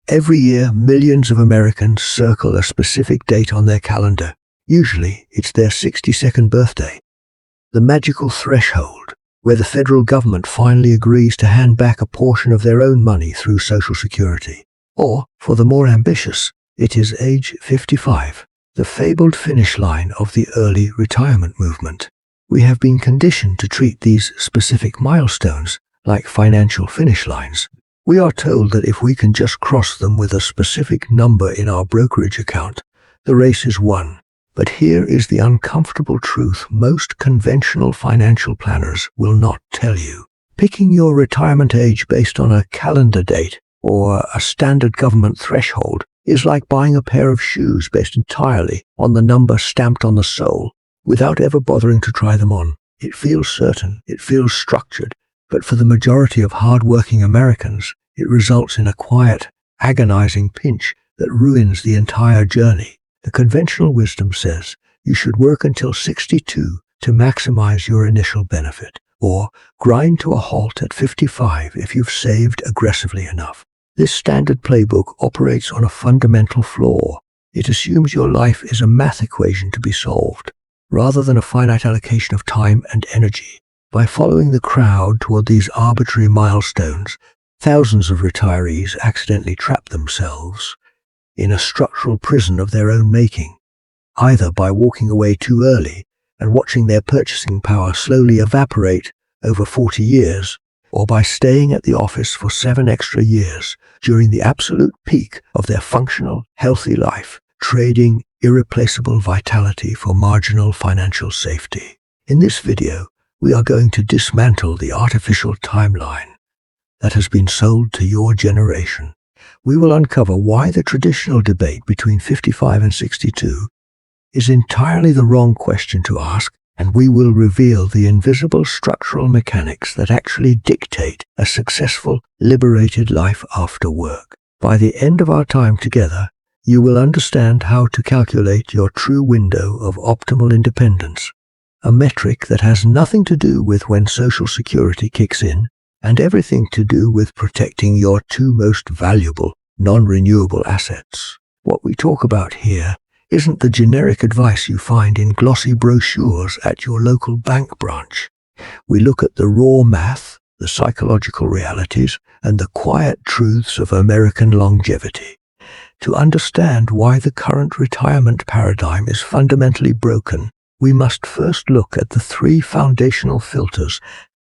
Every year, millions of Americans circle a specific date on their calendar. Usually, it's their 62nd birthday. The magical threshold, where the federal government finally agrees to hand back a portion of their own money through Social Security. Or, for the more ambitious, it is age 55, the fabled finish line of the early retirement movement. We have been conditioned to treat these specific milestones like financial finish lines. We are told that if we can just cross them with a specific number in our brokerage account, the race is won. But here is the uncomfortable truth most conventional financial planners will not tell you. Picking your retirement age based on a calendar date or a standard government threshold is like buying a pair of shoes based entirely on the number stamped on the sole without ever bothering to try them on. It feels certain, it feels structured, but for the majority of hard-working Americans, it results in a quiet, agonizing pinch that ruins the entire journey. The conventional wisdom says you should work until 62 to maximize your initial benefit, or grind to a halt at 55 if you've saved aggressively enough. This standard playbook operates on a fundamental flaw. It assumes your life is a math equation to be solved, rather than a finite allocation of time and energy. By following the crowd toward these arbitrary milestones, thousands of retirees accidentally trap themselves in a structural prison of their own making, either by walking away too early and watching their purchasing power slowly evaporate over 40 years, or by staying at the office for 7 extra years during the absolute peak of their functional, healthy life, trading irreplaceable vitality for marginal financial safety. In this video, we are going to dismantle the artificial timeline that has been sold to your generation. We will uncover why the traditional debate between 55 and 62 is entirely the wrong question to ask, and we will reveal the invisible structural mechanics that actually dictate a successful, liberated life after work. By the end of our time together, you will understand how to calculate your true window of optimal independence, a metric that has nothing to do with when Social Security kicks in, and everything to do with protecting your two most valuable, non-renewable assets. What we talk about here isn't the generic advice you find in glossy brochures at your local bank branch. We look at the raw math, the psychological realities, and the quiet truths of American longevity. To understand why the current retirement paradigm is fundamentally broken, we must first look at the 3 foundational filters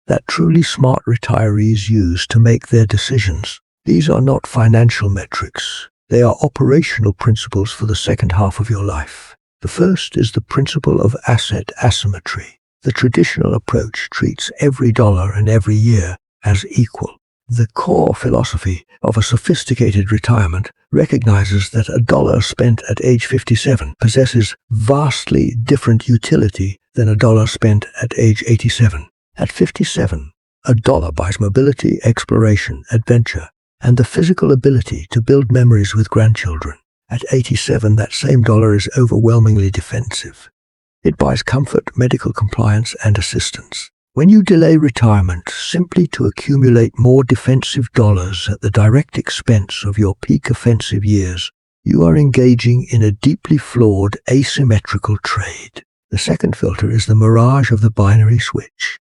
that truly smart retirees use to make their decisions. These are not financial metrics. They are operational principles for the second half of your life. The first is the principle of asset asymmetry. The traditional approach treats every dollar and every year as equal. The core philosophy of a sophisticated retirement recognizes that a dollar spent at age 57 possesses vastly different utility than a dollar spent at age 87. At 57, a dollar buys mobility, exploration, adventure, and the physical ability to build memories with grandchildren. At 87, that same dollar is overwhelmingly defensive. It buys comfort, medical compliance, and assistance. When you delay retirement simply to accumulate more defensive dollars at the direct expense of your peak offensive years, you are engaging in a deeply flawed asymmetrical trade. The second filter is the mirage of the binary switch.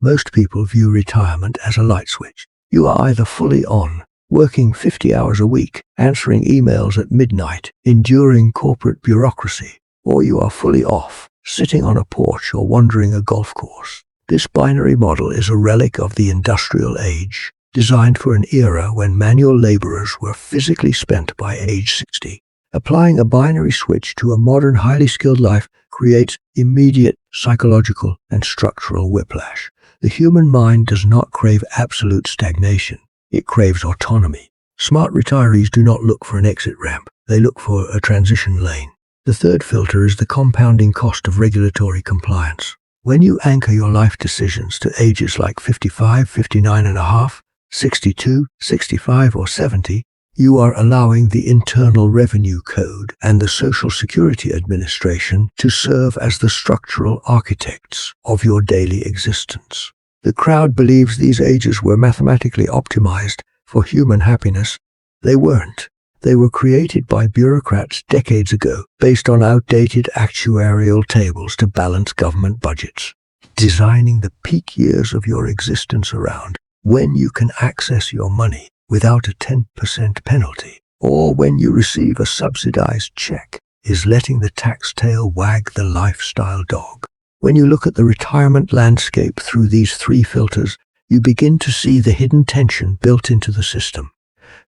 Most people view retirement as a light switch. You are either fully on, working 50 hours a week, answering emails at midnight, enduring corporate bureaucracy, or you are fully off, sitting on a porch or wandering a golf course. This binary model is a relic of the industrial age, designed for an era when manual laborers were physically spent by age 60. Applying a binary switch to a modern, highly skilled life creates immediate psychological and structural whiplash. The human mind does not crave absolute stagnation. It craves autonomy. Smart retirees do not look for an exit ramp. They look for a transition lane. The third filter is the compounding cost of regulatory compliance. When you anchor your life decisions to ages like 55, 59 and a half, 62, 65 or 70, you are allowing the Internal Revenue Code and the Social Security Administration to serve as the structural architects of your daily existence. The crowd believes these ages were mathematically optimized for human happiness, They weren't. They were created by bureaucrats decades ago, based on outdated actuarial tables to balance government budgets, designing the peak years of your existence around when you can access your money without a 10% penalty, or when you receive a subsidized check, is letting the tax tail wag the lifestyle dog. When you look at the retirement landscape through these three filters, you begin to see the hidden tension built into the system.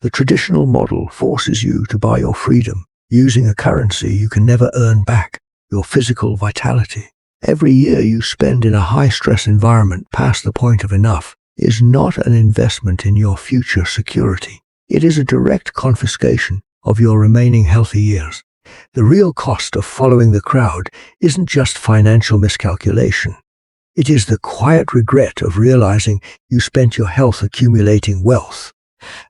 The traditional model forces you to buy your freedom using a currency you can never earn back, your physical vitality. Every year you spend in a high-stress environment past the point of enough is not an investment in your future security. It is a direct confiscation of your remaining healthy years. The real cost of following the crowd isn't just financial miscalculation. It is the quiet regret of realizing you spent your health accumulating wealth,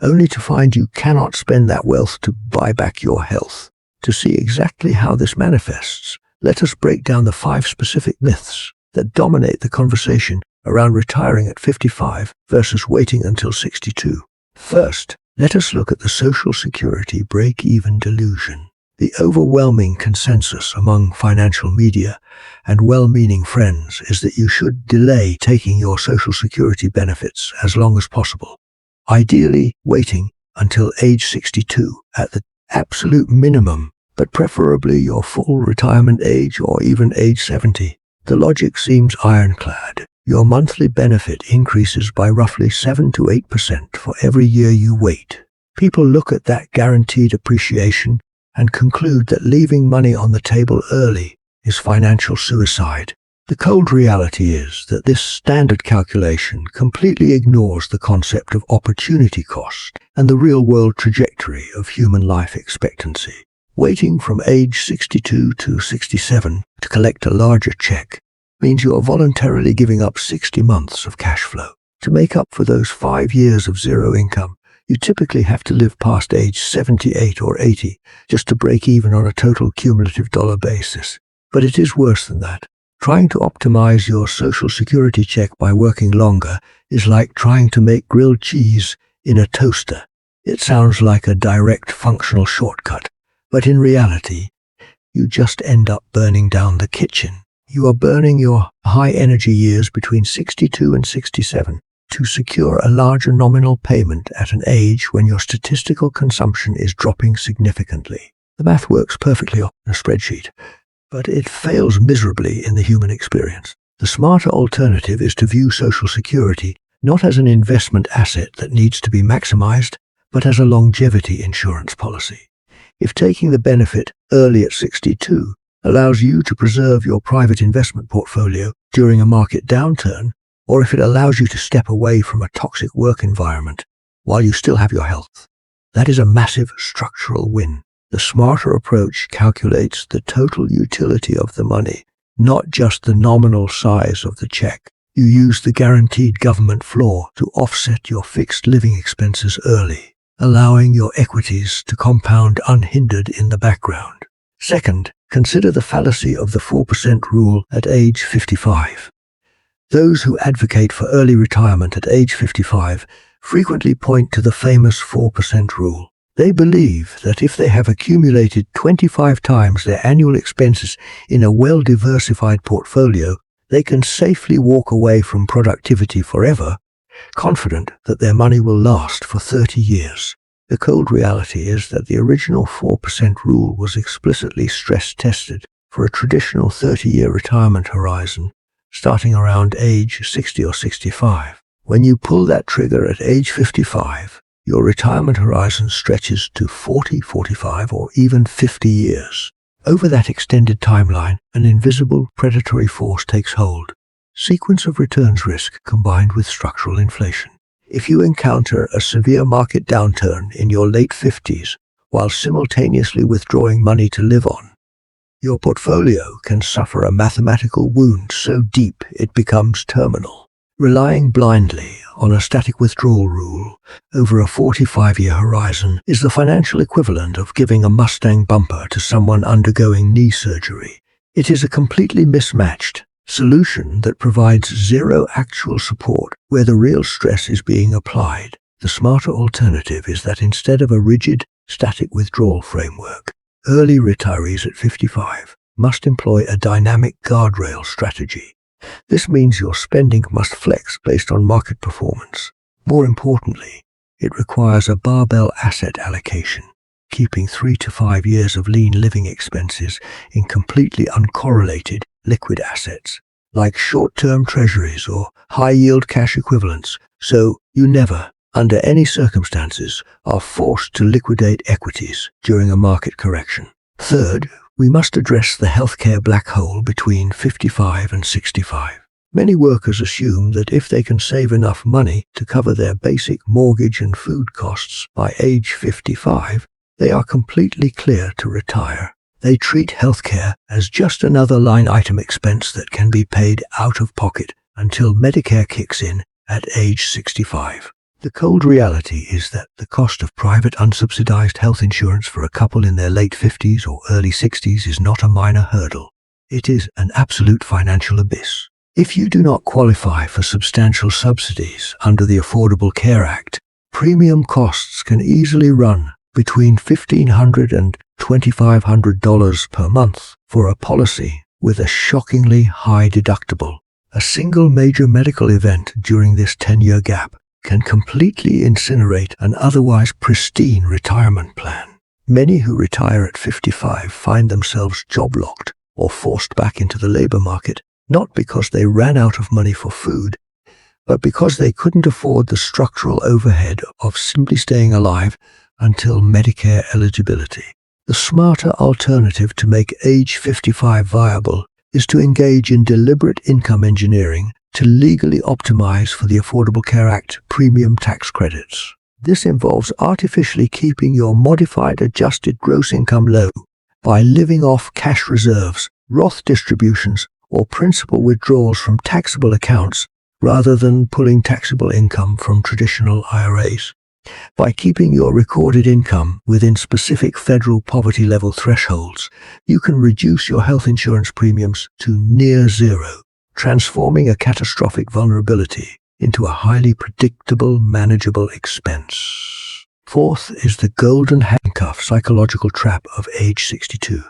only to find you cannot spend that wealth to buy back your health. To see exactly how this manifests, let us break down the 5 specific myths that dominate the conversation around retiring at 55 versus waiting until 62. First, let us look at the Social Security break-even delusion. The overwhelming consensus among financial media and well-meaning friends is that you should delay taking your Social Security benefits as long as possible, ideally waiting until age 62 at the absolute minimum, but preferably your full retirement age or even age 70. The logic seems ironclad. Your monthly benefit increases by roughly 7 to 8% for every year you wait. People look at that guaranteed appreciation and conclude that leaving money on the table early is financial suicide. The cold reality is that this standard calculation completely ignores the concept of opportunity cost and the real-world trajectory of human life expectancy. Waiting from age 62 to 67 to collect a larger check means you are voluntarily giving up 60 months of cash flow. To make up for those 5 years of zero income, you typically have to live past age 78 or 80 just to break even on a total cumulative dollar basis. But it is worse than that. Trying to optimize your Social Security check by working longer is like trying to make grilled cheese in a toaster. It sounds like a direct functional shortcut, but in reality, you just end up burning down the kitchen. You are burning your high-energy years between 62 and 67 to secure a larger nominal payment at an age when your statistical consumption is dropping significantly. The math works perfectly on a spreadsheet, but it fails miserably in the human experience. The smarter alternative is to view Social Security not as an investment asset that needs to be maximized, but as a longevity insurance policy. If taking the benefit early at 62 allows you to preserve your private investment portfolio during a market downturn, or if it allows you to step away from a toxic work environment while you still have your health, that is a massive structural win. The smarter approach calculates the total utility of the money, not just the nominal size of the check. You use the guaranteed government floor to offset your fixed living expenses early, allowing your equities to compound unhindered in the background. Second, consider the fallacy of the 4% rule at age 55. Those who advocate for early retirement at age 55 frequently point to the famous 4% rule. They believe that if they have accumulated 25 times their annual expenses in a well-diversified portfolio, they can safely walk away from productivity forever, confident that their money will last for 30 years. The cold reality is that the original 4% rule was explicitly stress-tested for a traditional 30-year retirement horizon, starting around age 60 or 65. When you pull that trigger at age 55, your retirement horizon stretches to 40, 45, or even 50 years. Over that extended timeline, an invisible predatory force takes hold. Sequence of returns risk combined with structural inflation. If you encounter a severe market downturn in your late 50s while simultaneously withdrawing money to live on, your portfolio can suffer a mathematical wound so deep it becomes terminal. Relying blindly on a static withdrawal rule over a 45-year horizon is the financial equivalent of giving a Mustang bumper to someone undergoing knee surgery. It is a completely mismatched solution that provides zero actual support where the real stress is being applied. The smarter alternative is that instead of a rigid, static withdrawal framework, early retirees at 55 must employ a dynamic guardrail strategy. This means your spending must flex based on market performance. More importantly, it requires a barbell asset allocation, keeping 3 to 5 years of lean living expenses in completely uncorrelated liquid assets, like short-term treasuries or high-yield cash equivalents, so you never, under any circumstances, are forced to liquidate equities during a market correction. Third, we must address the healthcare black hole between 55 and 65. Many workers assume that if they can save enough money to cover their basic mortgage and food costs by age 55, they are completely clear to retire. They treat healthcare as just another line item expense that can be paid out of pocket until Medicare kicks in at age 65. The cold reality is that the cost of private unsubsidized health insurance for a couple in their late 50s or early 60s is not a minor hurdle. It is an absolute financial abyss. If you do not qualify for substantial subsidies under the Affordable Care Act, premium costs can easily run between $1,500 and $2,500 per month for a policy with a shockingly high deductible. A single major medical event during this 10-year gap can completely incinerate an otherwise pristine retirement plan. Many who retire at 55 find themselves job-locked or forced back into the labor market, not because they ran out of money for food, but because they couldn't afford the structural overhead of simply staying alive until Medicare eligibility. The smarter alternative to make age 55 viable is to engage in deliberate income engineering to legally optimize for the Affordable Care Act premium tax credits. This involves artificially keeping your modified adjusted gross income low by living off cash reserves, Roth distributions, or principal withdrawals from taxable accounts rather than pulling taxable income from traditional IRAs. By keeping your recorded income within specific federal poverty level thresholds, you can reduce your health insurance premiums to near zero, transforming a catastrophic vulnerability into a highly predictable, manageable expense. Fourth is the golden handcuff psychological trap of age 62.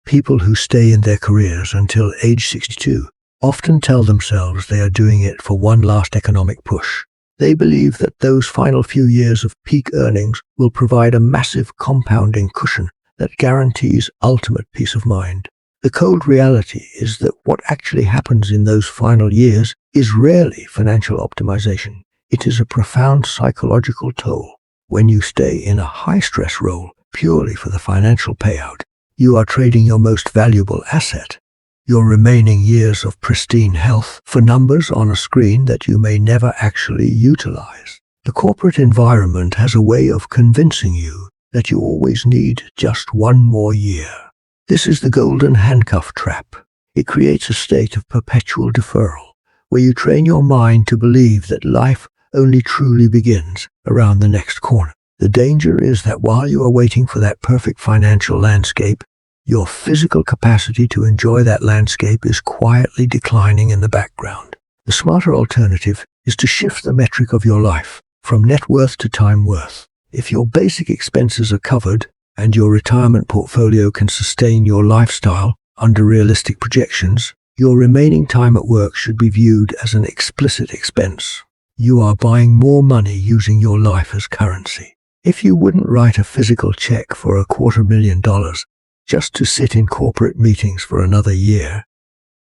People who stay in their careers until age 62 often tell themselves they are doing it for one last economic push. They believe that those final few years of peak earnings will provide a massive compounding cushion that guarantees ultimate peace of mind. The cold reality is that what actually happens in those final years is rarely financial optimization. It is a profound psychological toll. When you stay in a high-stress role purely for the financial payout, you are trading your most valuable asset, your remaining years of pristine health, for numbers on a screen that you may never actually utilize. The corporate environment has a way of convincing you that you always need just one more year. This is the golden handcuff trap. It creates a state of perpetual deferral, where you train your mind to believe that life only truly begins around the next corner. The danger is that while you are waiting for that perfect financial landscape, your physical capacity to enjoy that landscape is quietly declining in the background. The smarter alternative is to shift the metric of your life from net worth to time worth. If your basic expenses are covered and your retirement portfolio can sustain your lifestyle under realistic projections, your remaining time at work should be viewed as an explicit expense. You are buying more money using your life as currency. If you wouldn't write a physical check for $250,000 just to sit in corporate meetings for another year,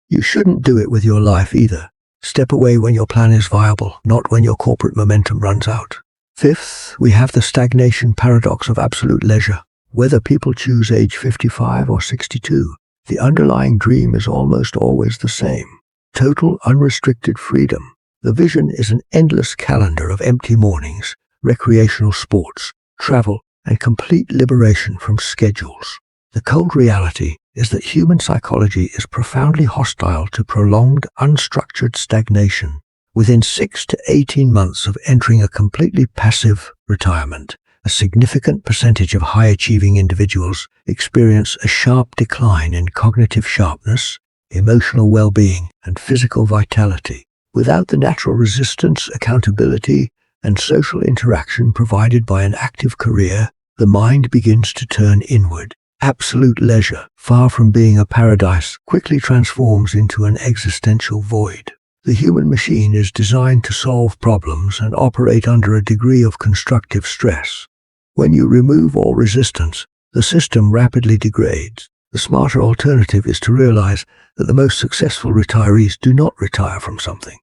you shouldn't do it with your life either. Step away when your plan is viable, not when your corporate momentum runs out. Fifth, we have the stagnation paradox of absolute leisure. Whether people choose age 55 or 62, the underlying dream is almost always the same: total unrestricted freedom. The vision is an endless calendar of empty mornings, recreational sports, travel, and complete liberation from schedules. The cold reality is that human psychology is profoundly hostile to prolonged, unstructured stagnation. Within 6 to 18 months of entering a completely passive retirement, a significant percentage of high-achieving individuals experience a sharp decline in cognitive sharpness, emotional well-being, and physical vitality. Without the natural resistance, accountability, and social interaction provided by an active career, the mind begins to turn inward. Absolute leisure, far from being a paradise, quickly transforms into an existential void. The human machine is designed to solve problems and operate under a degree of constructive stress. When you remove all resistance, the system rapidly degrades. The smarter alternative is to realize that the most successful retirees do not retire from something.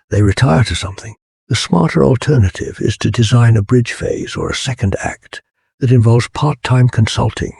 They retire to something. The smarter alternative is to design a bridge phase or a second act that involves part-time consulting,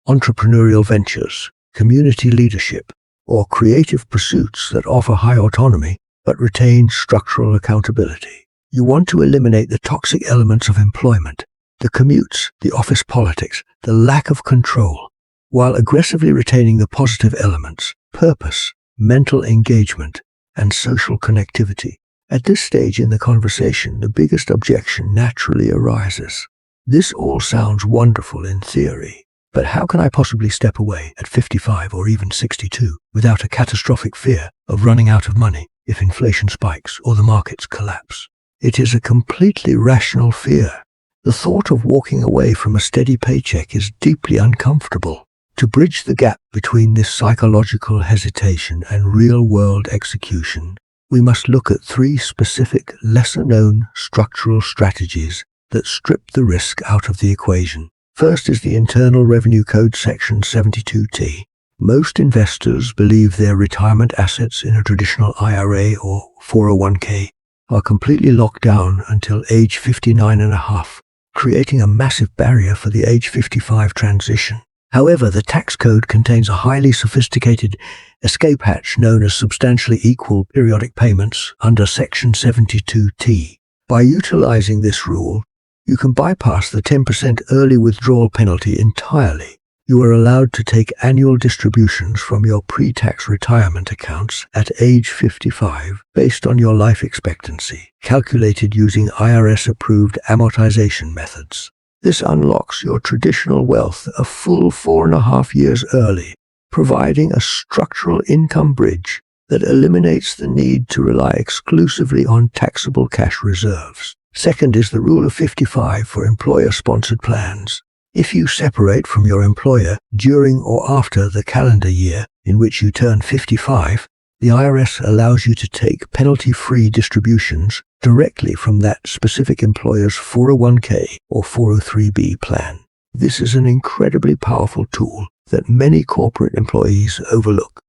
entrepreneurial ventures, community leadership, or creative pursuits that offer high autonomy but retain structural accountability. You want to eliminate the toxic elements of employment, the commutes, the office politics, the lack of control, while aggressively retaining the positive elements, purpose, mental engagement, and social connectivity. At this stage in the conversation, the biggest objection naturally arises. This all sounds wonderful in theory, but how can I possibly step away at 55 or even 62 without a catastrophic fear of running out of money if inflation spikes or the markets collapse? It is a completely rational fear. The thought of walking away from a steady paycheck is deeply uncomfortable. To bridge the gap between this psychological hesitation and real-world execution, we must look at 3 specific, lesser-known structural strategies that strip the risk out of the equation. First is the Internal Revenue Code Section 72T. Most investors believe their retirement assets in a traditional IRA or 401k are completely locked down until age 59 and a half, creating a massive barrier for the age 55 transition. However, the tax code contains a highly sophisticated escape hatch known as substantially equal periodic payments under Section 72T. By utilizing this rule, you can bypass the 10% early withdrawal penalty entirely. You are allowed to take annual distributions from your pre-tax retirement accounts at age 55 based on your life expectancy, calculated using IRS-approved amortization methods. This unlocks your traditional wealth a full 4.5 years early, providing a structural income bridge that eliminates the need to rely exclusively on taxable cash reserves. Second is the Rule of 55 for employer-sponsored plans. If you separate from your employer during or after the calendar year in which you turn 55, the IRS allows you to take penalty-free distributions directly from that specific employer's 401k or 403b plan. This is an incredibly powerful tool that many corporate employees overlook.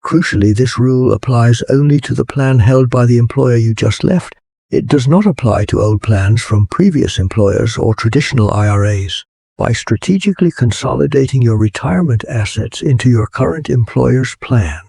Crucially, this rule applies only to the plan held by the employer you just left. It does not apply to old plans from previous employers or traditional IRAs. By strategically consolidating your retirement assets into your current employer's plan,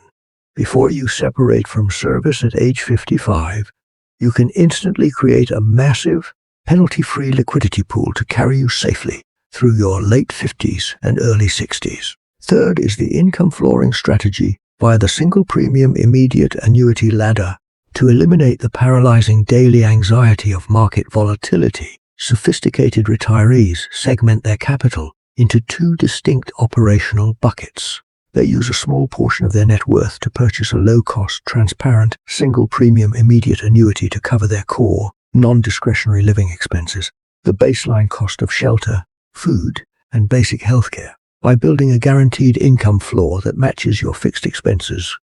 before you separate from service at age 55, you can instantly create a massive, penalty-free liquidity pool to carry you safely through your late 50s and early 60s. Third is the income flooring strategy via the single premium immediate annuity ladder. To eliminate the paralyzing daily anxiety of market volatility, sophisticated retirees segment their capital into 2 distinct operational buckets. They use a small portion of their net worth to purchase a low-cost, transparent, single-premium immediate annuity to cover their core, non-discretionary living expenses, the baseline cost of shelter, food, and basic healthcare. By building a guaranteed income floor that matches your fixed expenses,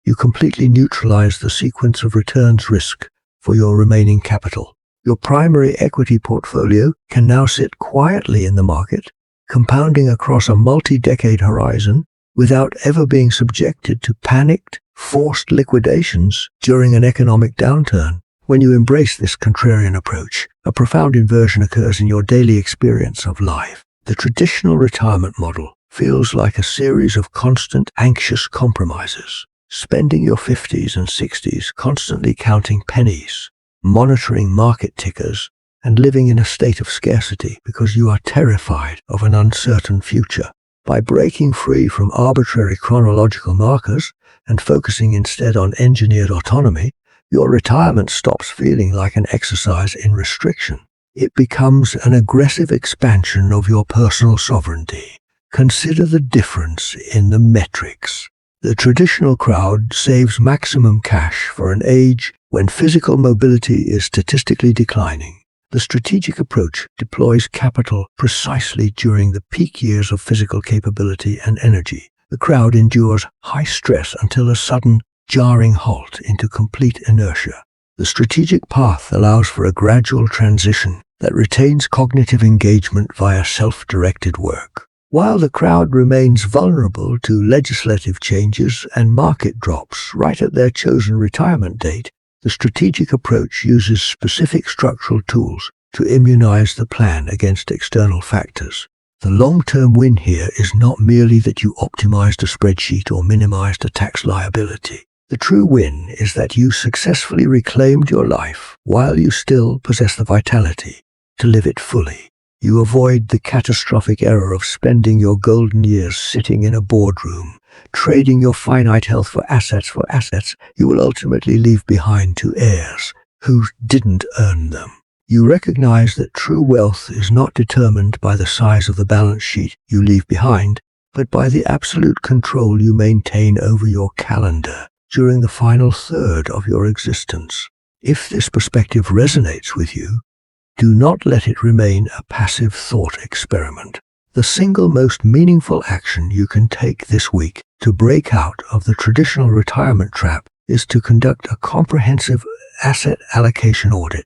you completely neutralize the sequence of returns risk for your remaining capital. Your primary equity portfolio can now sit quietly in the market, compounding across a multi-decade horizon without ever being subjected to panicked, forced liquidations during an economic downturn. When you embrace this contrarian approach, a profound inversion occurs in your daily experience of life. The traditional retirement model feels like a series of constant, anxious compromises. Spending your 50s and 60s constantly counting pennies, monitoring market tickers, and living in a state of scarcity because you are terrified of an uncertain future. By breaking free from arbitrary chronological markers and focusing instead on engineered autonomy, your retirement stops feeling like an exercise in restriction. It becomes an aggressive expansion of your personal sovereignty. Consider the difference in the metrics. The traditional crowd saves maximum cash for an age when physical mobility is statistically declining. The strategic approach deploys capital precisely during the peak years of physical capability and energy. The crowd endures high stress until a sudden, jarring halt into complete inertia. The strategic path allows for a gradual transition that retains cognitive engagement via self-directed work. While the crowd remains vulnerable to legislative changes and market drops right at their chosen retirement date, the strategic approach uses specific structural tools to immunize the plan against external factors. The long-term win here is not merely that you optimized a spreadsheet or minimized a tax liability. The true win is that you successfully reclaimed your life while you still possess the vitality to live it fully. You avoid the catastrophic error of spending your golden years sitting in a boardroom, trading your finite health for assets you will ultimately leave behind to heirs who didn't earn them. You recognize that true wealth is not determined by the size of the balance sheet you leave behind, but by the absolute control you maintain over your calendar during the final third of your existence. If this perspective resonates with you, do not let it remain a passive thought experiment. The single most meaningful action you can take this week to break out of the traditional retirement trap is to conduct a comprehensive asset allocation audit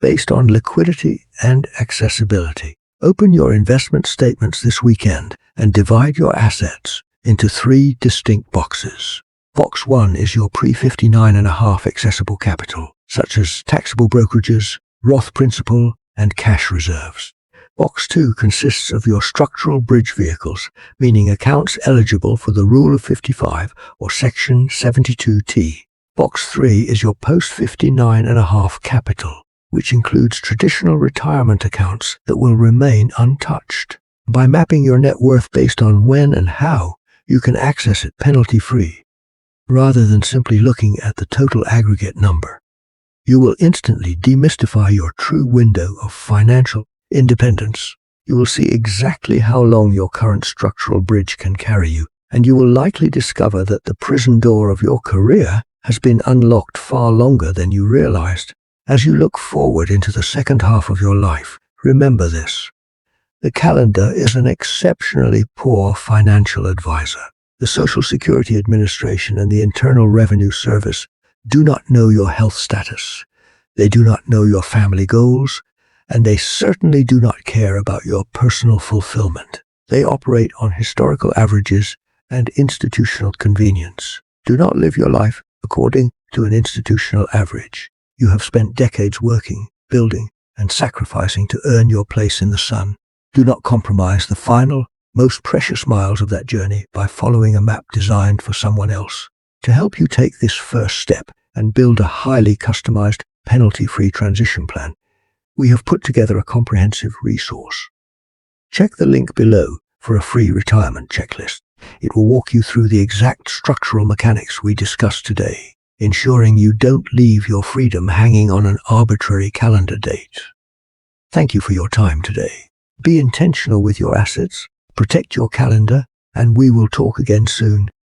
based on liquidity and accessibility. Open your investment statements this weekend and divide your assets into 3 distinct boxes. Box 1 is your pre-59.5 accessible capital, such as taxable brokerages, Roth principal, and cash reserves. Box 2 consists of your structural bridge vehicles, meaning accounts eligible for the Rule of 55 or Section 72T. Box 3 is your post-59.5 capital, which includes traditional retirement accounts that will remain untouched. By mapping your net worth based on when and how you can access it penalty-free, rather than simply looking at the total aggregate number, you will instantly demystify your true window of financial independence. You will see exactly how long your current structural bridge can carry you, and you will likely discover that the prison door of your career has been unlocked far longer than you realized. As you look forward into the second half of your life, remember this. The calendar is an exceptionally poor financial advisor. The Social Security Administration and the Internal Revenue Service do not know your health status. They do not know your family goals, and they certainly do not care about your personal fulfillment. They operate on historical averages and institutional convenience. Do not live your life according to an institutional average. You have spent decades working, building, and sacrificing to earn your place in the sun. Do not compromise the final, most precious miles of that journey by following a map designed for someone else. To help you take this first step and build a highly customized, penalty-free transition plan, we have put together a comprehensive resource. Check the link below for a free retirement checklist. It will walk you through the exact structural mechanics we discussed today, ensuring you don't leave your freedom hanging on an arbitrary calendar date. Thank you for your time today. Be intentional with your assets, protect your calendar, and we will talk again soon.